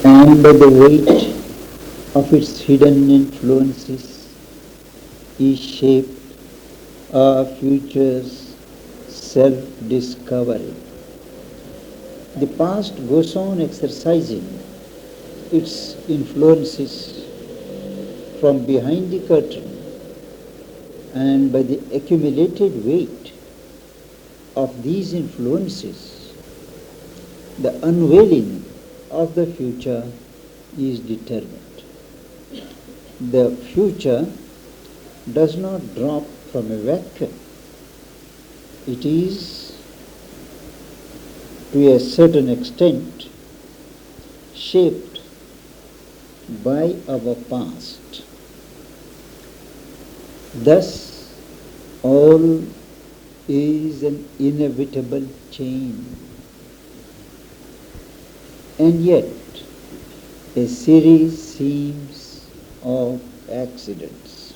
and by the weight of its hidden influences is shaped our future's self-discovery. The past goes on exercising its influences from behind the curtain, and by the accumulated weight of these influences, the unveiling of the future is determined. The future does not drop from a vacuum. It is, to a certain extent, shaped by our past. Thus, all is an inevitable chain. And yet, a series seems of accidents.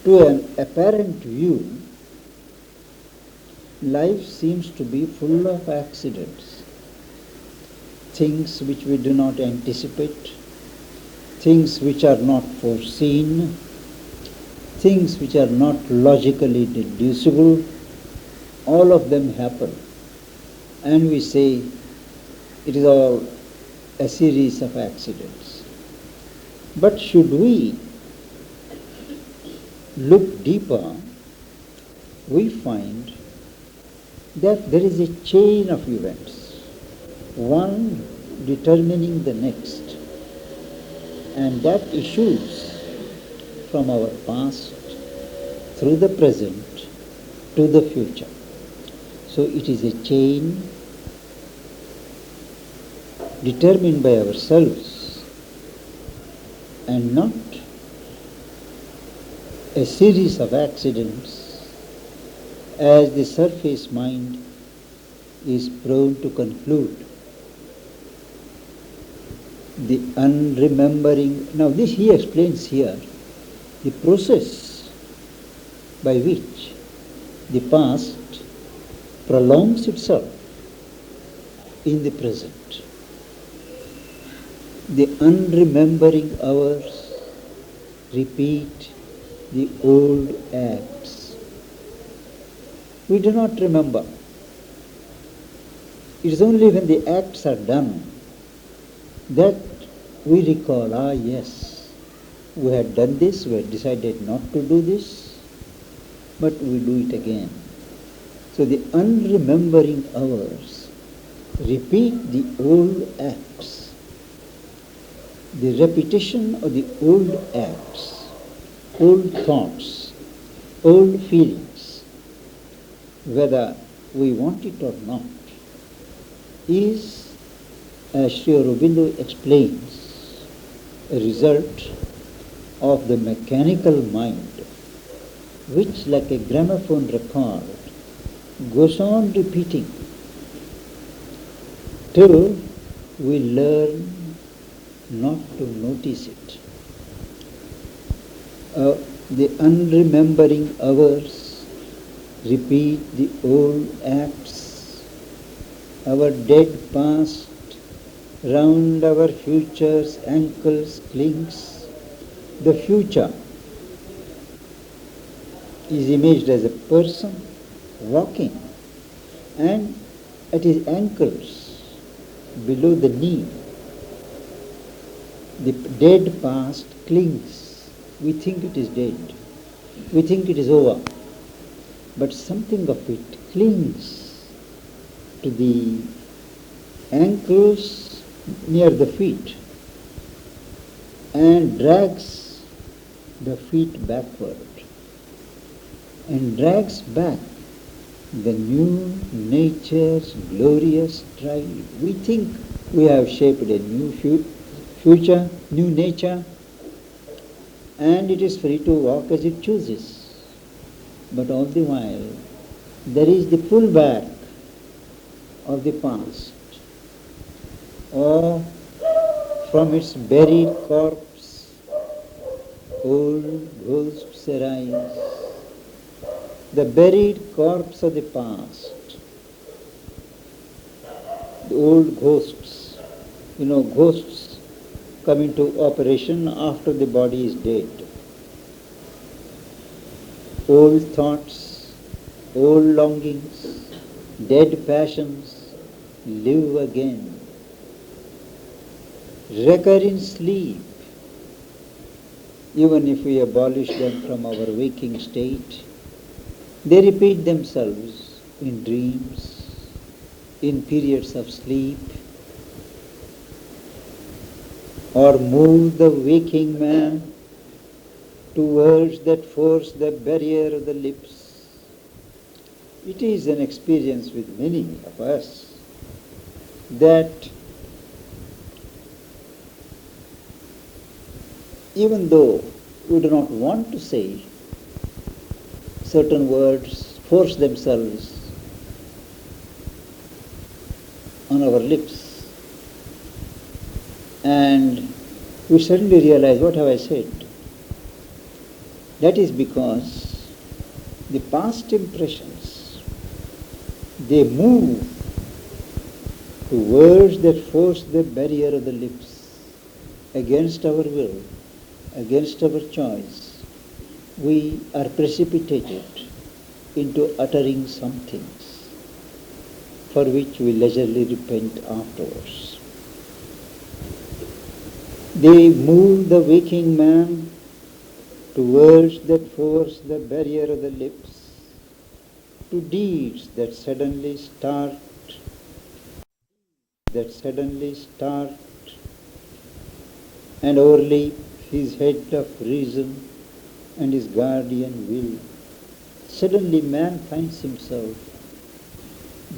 To an apparent view, life seems to be full of accidents, things which we do not anticipate, things which are not foreseen, things which are not logically deducible. All of them happen, and we say it is all a series of accidents. But should we look deeper, we find that there is a chain of events, one determining the next, and that issues from our past through the present to the future. So it is a chain determined by ourselves and not a series of accidents as the surface mind is prone to conclude. The unremembering, now this he explains here, the process by which the past prolongs itself in the present. The unremembering hours repeat the old acts. We do not remember. It is only when the acts are done that we recall, yes, we had done this, we had decided not to do this, but we do it again. So the unremembering hours repeat the old acts. The repetition of the old acts, old thoughts, old feelings, whether we want it or not, is, as Sri Aurobindo explains, a result of the mechanical mind, which, like a gramophone record, goes on repeating till we learn not to notice it. The unremembering hours repeat the old acts. Our dead past round our future's ankles clings. The future is imaged as a person walking, and at his ankles, below the knee, the dead past clings. We think it is dead. We think it is over. But something of it clings to the ankles near the feet and drags the feet backward and drags back the new nature's glorious stride. We think we have shaped a new future, new nature, and it is free to walk as it chooses. But all the while, there is the pullback of the past, or from its buried corpse, old ghosts arise. The buried corpse of the past, the old ghosts Ghosts come into operation after the body is dead. Old thoughts, old longings, dead passions live again, recur in sleep. Even if we abolish them from our waking state, they repeat themselves in dreams, in periods of sleep, or move the waking man to words that force the barrier of the lips. It is an experience with many of us that even though we do not want to say, certain words force themselves on our lips, and we suddenly realize, what have I said? That is because the past impressions, they move to words that force the barrier of the lips against our will, against our choice. We are precipitated into uttering some things for which we leisurely repent afterwards. They move the waking man to words that force the barrier of the lips, to deeds that suddenly start, and overleap his head of reason and his guardian will. Suddenly man finds himself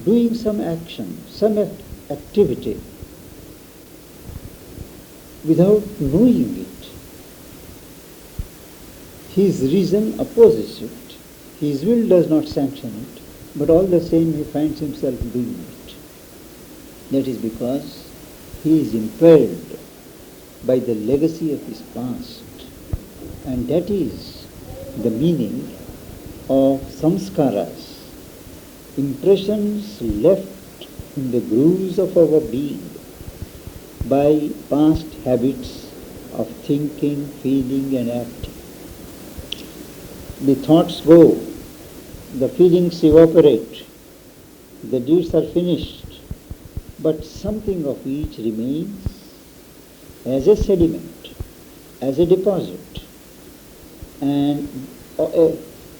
doing some action, some activity, without knowing it. His reason opposes it, his will does not sanction it, but all the same he finds himself doing it. That is because he is impelled by the legacy of his past, and that is the meaning of samskaras, impressions left in the grooves of our being by past habits of thinking, feeling and acting. The thoughts go, the feelings evaporate, the deeds are finished, but something of each remains as a sediment, as a deposit, and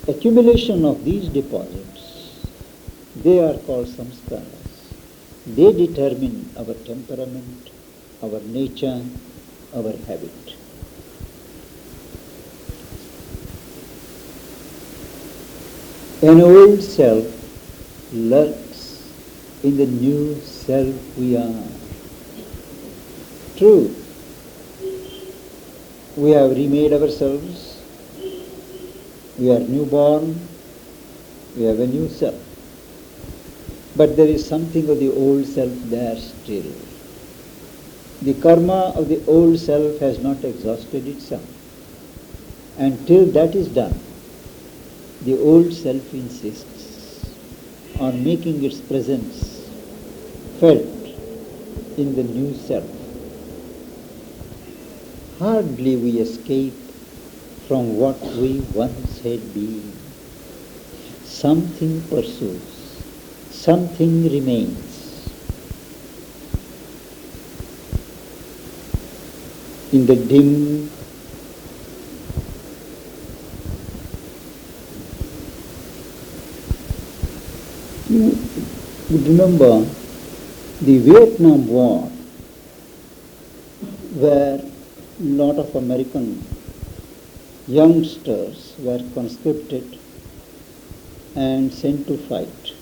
accumulation of these deposits, they are called samskaras. They determine our temperament, our nature, our habit. An old self lurks in the new self we are. True, we have remade ourselves, we are newborn, we have a new self. But there is something of the old self there still. The karma of the old self has not exhausted itself. Until that is done, the old self insists on making its presence felt in the new self. Hardly we escape from what we once had been. Something pursues, something remains. In the dim you would remember the Vietnam War, where a lot of American youngsters were conscripted and sent to fight.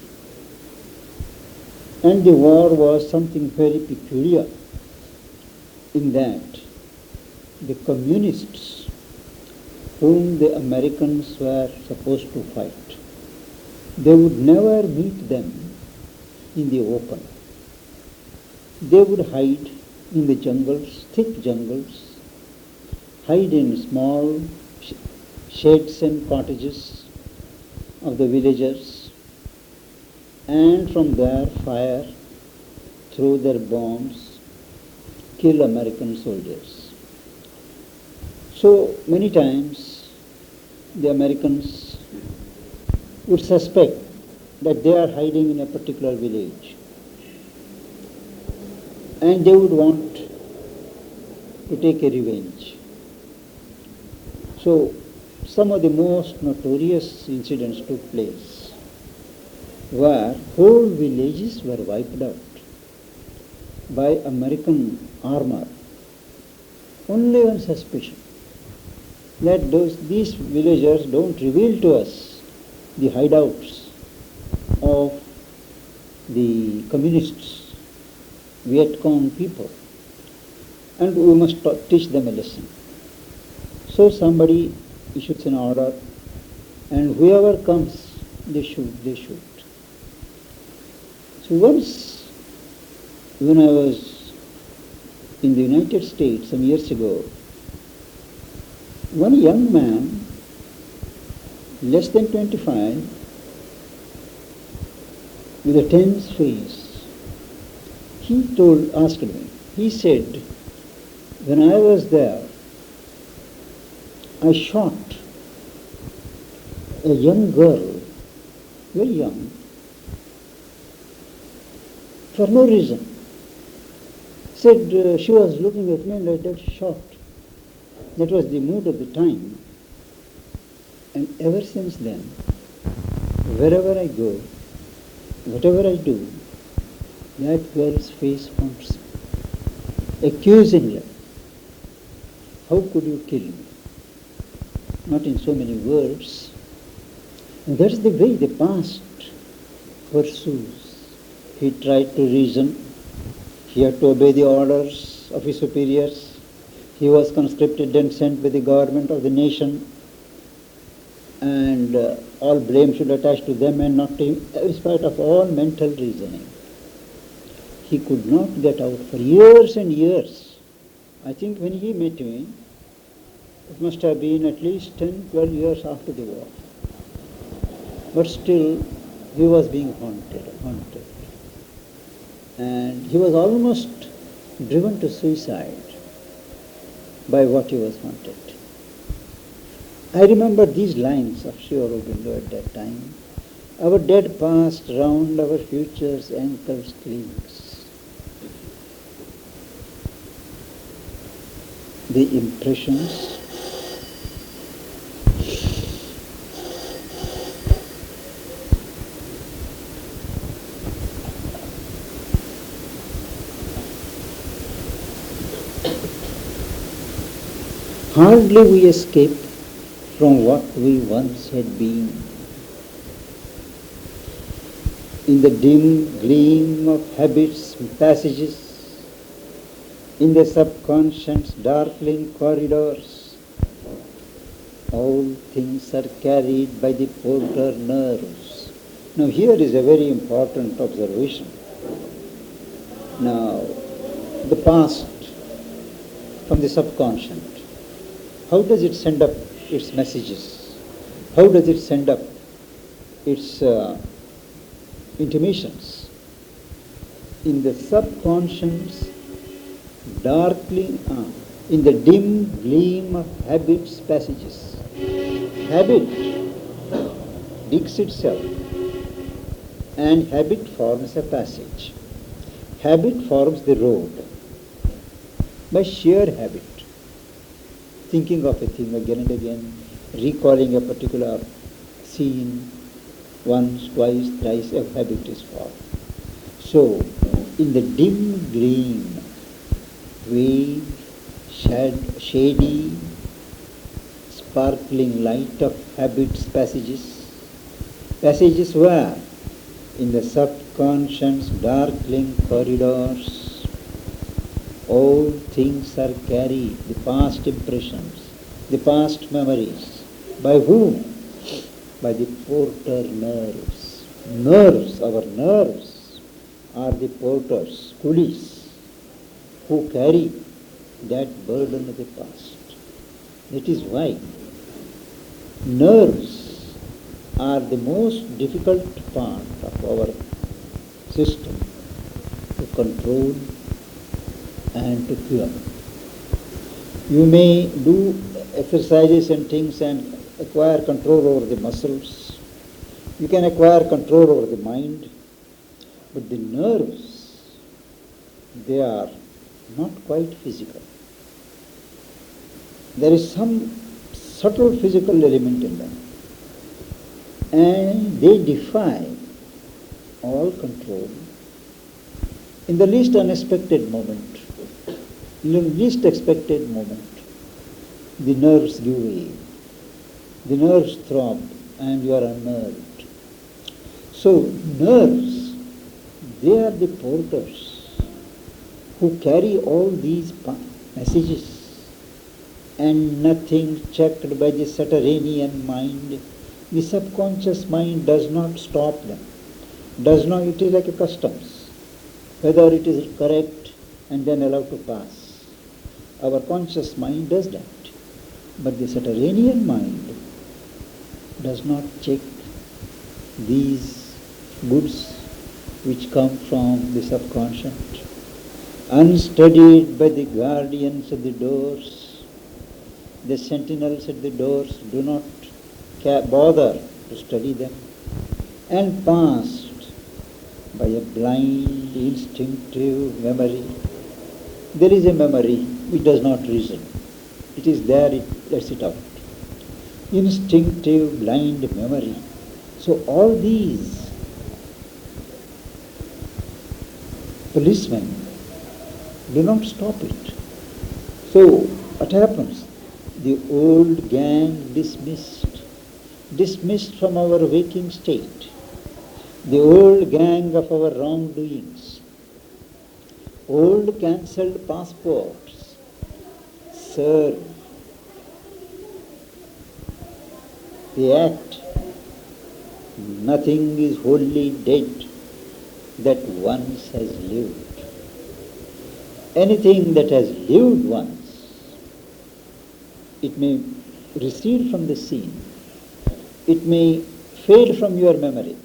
And the war was something very peculiar in that the communists whom the Americans were supposed to fight, they would never meet them in the open. They would hide in the jungles, thick jungles, hide in small sheds and cottages of the villagers, and from there fire through their bombs kill American soldiers. So many times the Americans would suspect that they are hiding in a particular village, and they would want to take a revenge. So some of the most notorious incidents took place where whole villages were wiped out by American armor, only on suspicion that these villagers don't reveal to us the hideouts of the communists, Viet Cong people, and we must teach them a lesson. So somebody issues an order, and whoever comes, they shoot. So once, when I was in the United States some years ago, one young man, less than 25, with a tense face, asked me, he said, when I was there, I shot a young girl, very young, for no reason. Said she was looking at me and I just shot. That was the mood of the time. And ever since then, wherever I go, whatever I do, that girl's face haunts me, accusingly. How could you kill me? Not in so many words. And that's the way the past pursues. He tried to reason. He had to obey the orders of his superiors. He was conscripted and sent by the government of the nation. And all blame should attach to them and not to him, in spite of all mental reasoning. He could not get out for years and years. I think when he met me, it must have been at least 10, 12 years after the war. But still, he was being haunted. And he was almost driven to suicide by what he was haunted. I remember these lines of Sri Aurobindo at that time. Our dead past round our future's ankles clings. The impressions hardly we escape from what we once had been. In the dim gleam of habits and passages, in the subconscious darkling corridors, all things are carried by the porter nerves. Now here is a very important observation. Now, the past from the subconscious, how does it send up its messages? How does it send up its intimations? In the subconscious, darkling, in the dim gleam of habit's passages. Habit digs itself, and habit forms a passage. Habit forms the road by sheer habit. Thinking of a thing again and again, recalling a particular scene once, twice, thrice, a habit is formed. So, in the dim gleam, vague, shady, sparkling light of habits passages where? In the subconscious darkling corridors, all things are carried, the past impressions, the past memories. By whom? By the porter nerves. Our nerves are the porters, coolies, who carry that burden of the past. That is why nerves are the most difficult part of our system to control and to cure. You may do exercises and things and acquire control over the muscles. You can acquire control over the mind. But the nerves, they are not quite physical. There is some subtle physical element in them. And they defy all control in the least unexpected moment, in the least expected moment. The nerves give way, the nerves throb, and you are unnerved. So, nerves, they are the porters who carry all these messages, and nothing checked by the subterranean mind. The subconscious mind does not stop them. It is like a customs, whether it is correct and then allowed to pass. Our conscious mind does that. But the subterranean mind does not check these goods which come from the subconscious. Unstudied by the guardians at the doors, the sentinels at the doors do not bother to study them, and passed by a blind, instinctive memory. There is a memory which does not reason. It is there, it lets it out. Instinctive, blind memory. So all these policemen do not stop it. So what happens? The old gang dismissed from our waking state, the old gang of our wrongdoings, old cancelled passports serve the act. Nothing is wholly dead that once has lived. Anything that has lived once, it may recede from the scene, it may fade from your memory,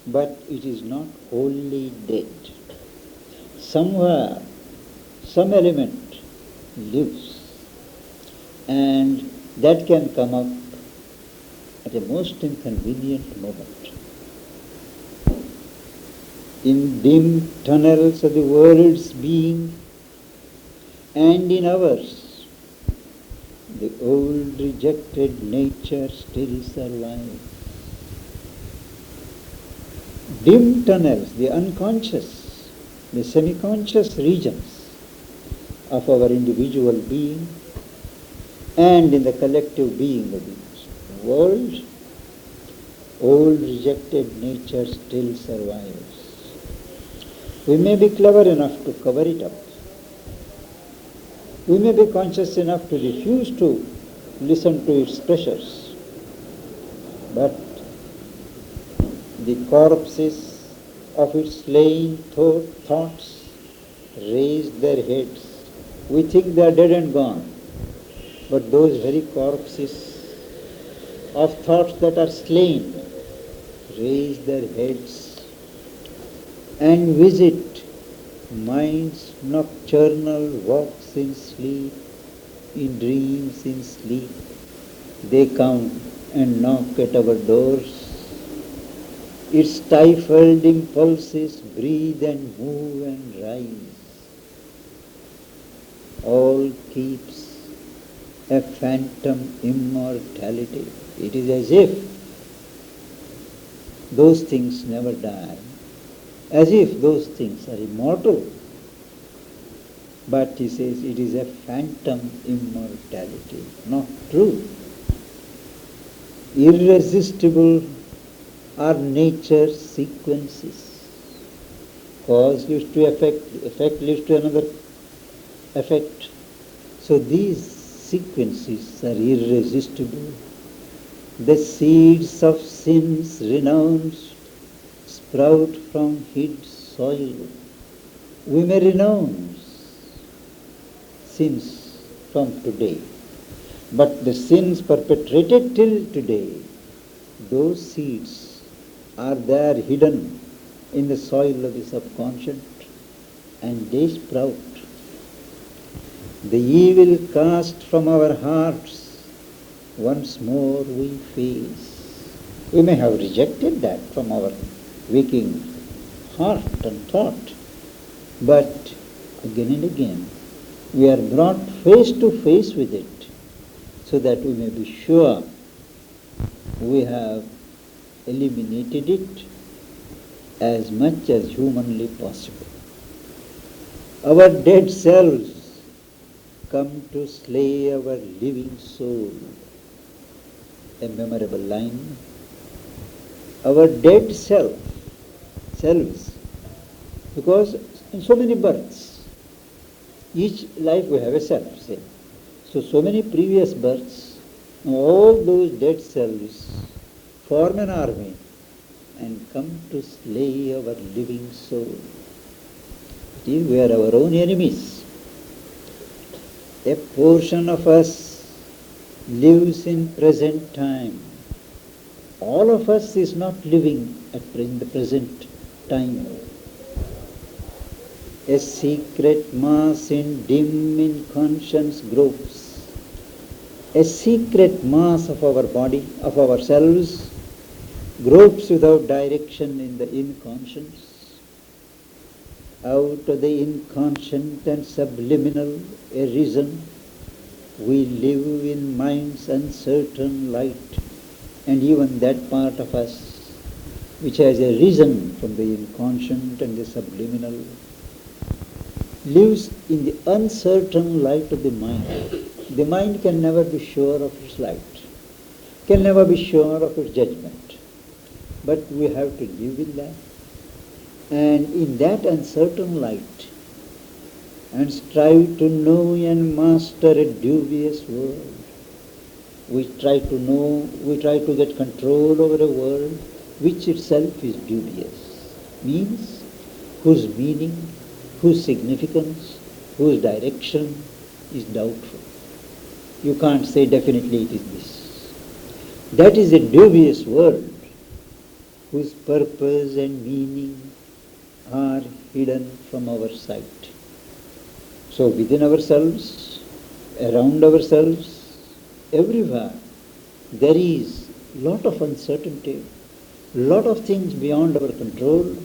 but it is not wholly dead. Somewhere, some element lives, and that can come up at a most inconvenient moment. In dim tunnels of the world's being and in ours, the old rejected nature still survives. Dim tunnels, the unconscious, the semi-conscious regions of our individual being and in the collective being of the world, old rejected nature still survives. We may be clever enough to cover it up. We may be conscious enough to refuse to listen to its pressures. But the corpses of its slain thoughts raise their heads. We think they are dead and gone. But those very corpses of thoughts that are slain raise their heads and visit mind's nocturnal walks in sleep, in dreams in sleep. They come and knock at our doors. Its stifled impulses breathe and move and rise. All keeps a phantom immortality. It is as if those things never die, as if those things are immortal. But he says it is a phantom immortality, not true. Irresistible are nature's sequences. Cause leads to effect leads to another effect. So these sequences are irresistible. The seeds of sins renounced sprout from hid soil. We may renounce sins from today, but the sins perpetrated till today, those seeds are there hidden in the soil of the subconscious, and they sprout The evil cast from our hearts, once more we face. We may have rejected that from our waking heart and thought, but again and again we are brought face to face with it, so that we may be sure we have eliminated it as much as humanly possible. Our dead selves come to slay our living soul. A memorable line. Our dead selves, because in so many births, each life we have a self, say. So many previous births, all those dead selves form an army and come to slay our living soul. It is, we are our own enemies. A portion of us lives in present time. All of us is not living in the present time. A secret mass in dim inconscience gropes. A secret mass of our body, of ourselves, gropes without direction in the inconscience. Out of the inconscient and subliminal arisen, we live in mind's uncertain light, and even that part of us which has arisen from the inconscient and the subliminal lives in the uncertain light of the mind. The mind can never be sure of its light, can never be sure of its judgment, but we have to live in that. And in that uncertain light, and strive to know and master a dubious world. We try to get control over a world which itself is dubious. Means whose meaning, whose significance, whose direction is doubtful. You can't say definitely it is this. That is a dubious world whose purpose and meaning are hidden from our sight. So within ourselves, around ourselves, everywhere, there is lot of uncertainty, lot of things beyond our control.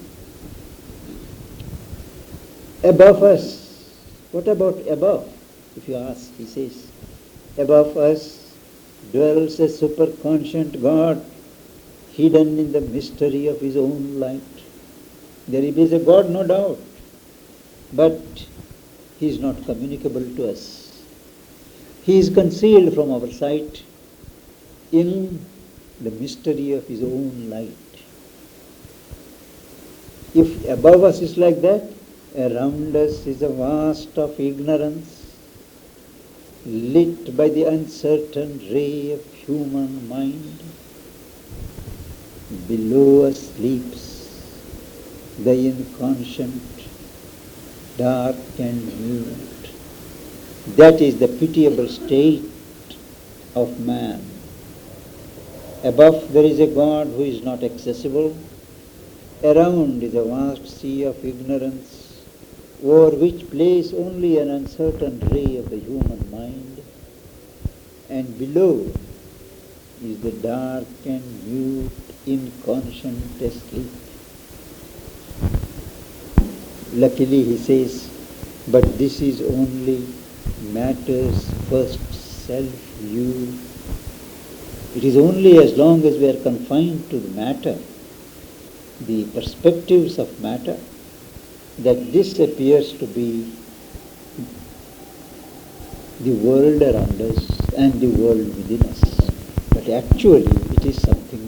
Above us, what about above? If you ask, he says, above us dwells a superconscient God, hidden in the mystery of his own light. There is a God, no doubt, but he is not communicable to us. He is concealed from our sight in the mystery of his own light. If above us is like that, around us is a vast of ignorance, lit by the uncertain ray of human mind. Below us sleeps the inconscient, dark and mute. That is the pitiable state of man. Above there is a God who is not accessible. Around is a vast sea of ignorance, over which plays only an uncertain ray of the human mind. And below is the dark and mute, inconscient asleep. Luckily, he says, but this is only matter's first self-view. It is only as long as we are confined to the matter, the perspectives of matter, that this appears to be the world around us and the world within us. But actually, it is something